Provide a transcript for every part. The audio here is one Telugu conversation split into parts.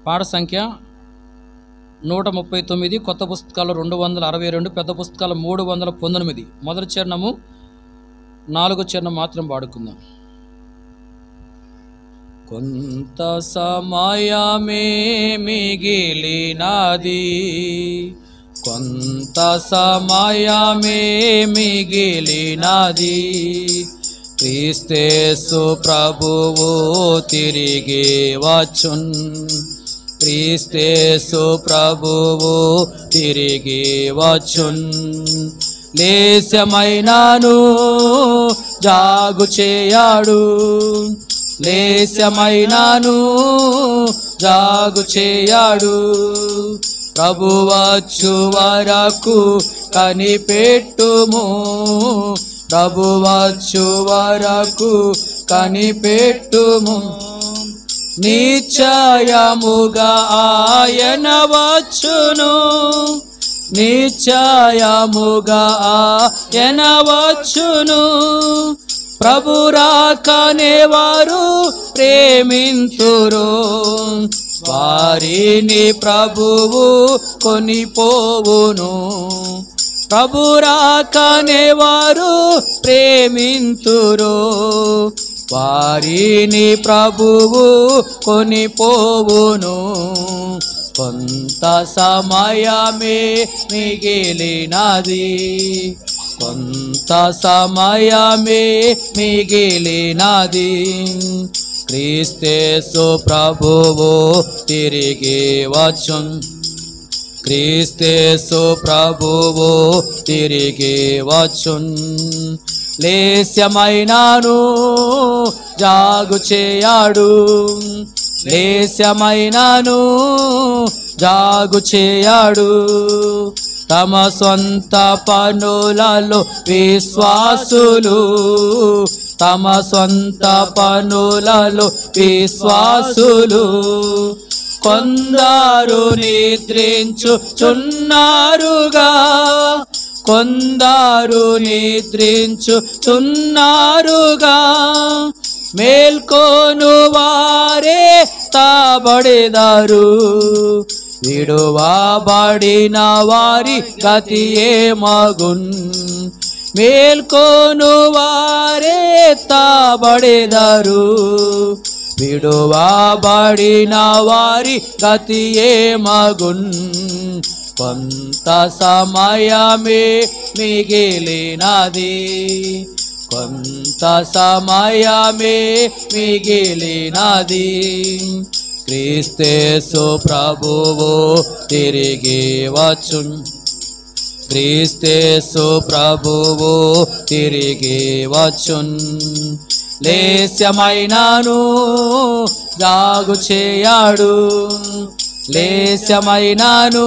పాఠ సంఖ్య 139, కొత్త పుస్తకాలు 262, పెద్ద పుస్తకాలు 319. మొదటి చరణము 4 చరణం మాత్రం పాడుకుందాం. కొంత సమయమే మిగిలినది, కొంత సమయమే మిగిలినది, క్రీస్తేసు ప్రభువు తిరిగి వచ్చున్, క్రీస్తేసు ప్రభువు తిరిగి వచ్చున్. లేశమైనాను జాగు చేయాడు, లేశమైనాను జాగు చేయాడు, ప్రభు వచ్చు వరకు కనిపెట్టుము, ప్రభు వచ్చు వరకు కనిపెట్టుము, నిశ్చయముగా ఆయన వచ్చును, నిశ్చయముగా ఆయన వచ్చును, ప్రభు రాకనే వారు ప్రేమింతురు, వారిని ప్రభువు కొనిపోవును, ప్రభు రాకనే వారు ప్రేమింతురు, వారిని ప్రభువు కొనిపోవును. కొంత సమయమే మిగిలినది, కొంత సమయమే మిగిలినది, క్రీస్తేసు ప్రభువు తిరిగి వచ్చున్, క్రీస్తేసు ప్రభువు తిరిగి వచ్చున్. లేశమైనాను జాగు చేయాడు, లేశమైనాను జాగు చేయాడు, తమ సొంత పనులలో విశ్వాసులు, తమ సొంత పనులలో విశ్వాసులు, కొందరు నిద్రించుచున్నారుగా, కొందరు నిద్రించుచున్నారుగా, మేల్కోను వారే తాబడెదారు, విడువబడిన వారి గతి ఏమగున్, మేల్కోను వారే తాబడెదారు, విడువబడిన వారి గతి ఏమగున్. కొంత సమయమే మిగిలినది, కొంత సమయమే మిగిలినది, క్రీస్తేసు ప్రభువు తిరిగి వచ్చున్, క్రీస్తేసు ప్రభువు తిరిగి వచ్చున్. లేశమైనాను జాగు చేయాడు, లేశమైనాను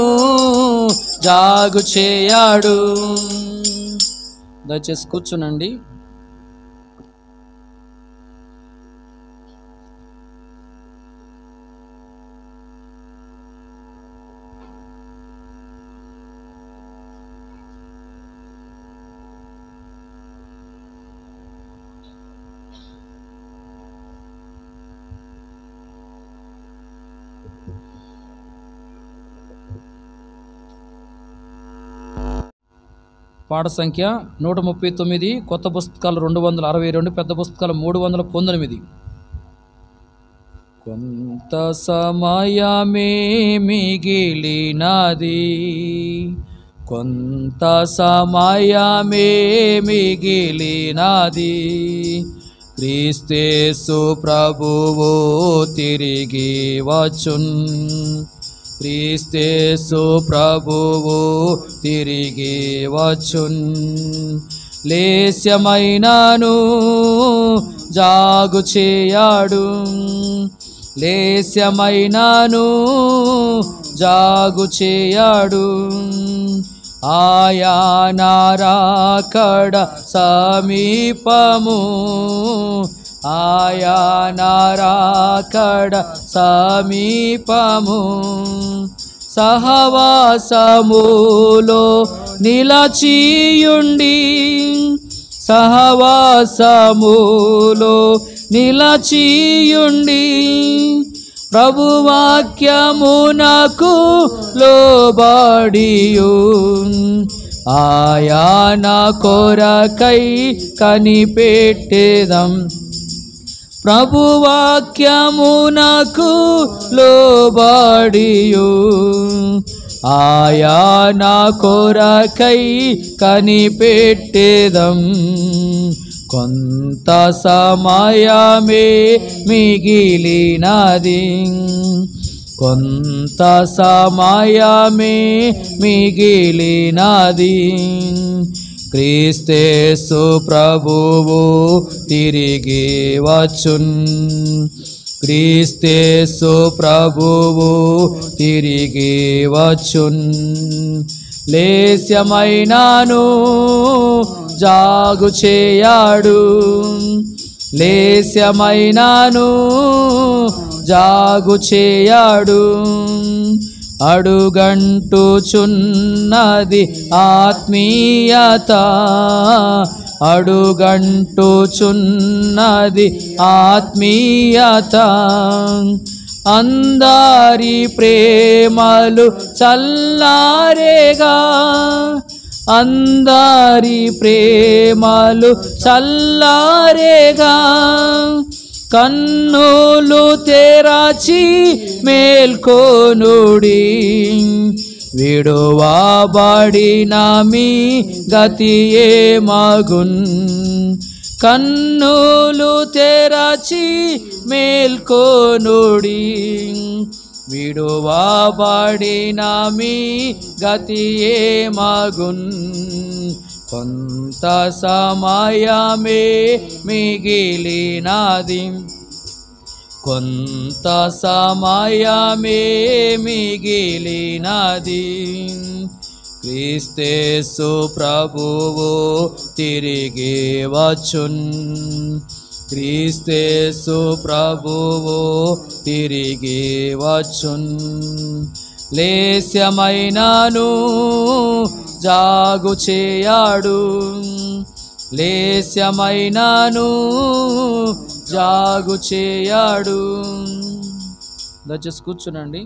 జాగు చేయాడు. దయచేసి కూర్చునండి. పాఠ సంఖ్య 139, కొత్త పుస్తకాలు 262, పెద్ద పుస్తకాలు 319. కొంత సమయమే మిగిలినది, కొంత సమయమే మిగిలినది, క్రీస్తేసు ప్రభువు తిరిగి వచ్చున్, క్రీస్తేసు ప్రభువు తిరిగి వచ్చున్. లేశమైనాను జాగు చేయాడు, లేశమైనాను జాగు చేయాడు, ఆయన రాకడ సమీపము, ఆయన రాకడ సమీపము, సహవాసములో నిలచియుండి, సహవాసములో నిలచియుండి, ప్రభువాక్యమునకు లోబడియు ఆయన కొరకై కనిపెట్టేదం. ప్రభువాక్యమునకు లోబడియు ఆయన కొరకై కనిపెట్టేదం. కొంత సమయమే మిగిలినది, కొంత సమయమే మిగిలినది. క్రీస్తేసు ప్రభువు తిరిగి వచ్చున్, క్రీస్తేసు ప్రభువు తిరిగి వచ్చున్. లేశమైనాను జాగు చేయాడు, లేశమైనాను జాగు చేయాడు. అడుగంటుచున్నది ఆత్మీయత, అడుగంటుచున్నది ఆత్మీయత. అందరి ప్రేమలు చల్లారేగా, అందరి ప్రేమలు చల్లారేగా. కన్నులు తెరచి మేల్కొనుడి, విడువబడిన మీ గతి ఏమగున్. కన్నులు తెరచి మేల్కొనుడి, విడువబడిన మీ గతి ఏమగున్. కొంత సమయమే మిగిలినది, కొంత సమయమే మిగిలినది. క్రీస్తేసు ప్రభువు తిరిగి వచ్చున్, క్రీస్తేసు ప్రభువు తిరిగి వచ్చున్. లేశమైనాను జాగు చేయాడు, లేశమైనాను జాగు చేయాడు. దయచేసి కూర్చునండి.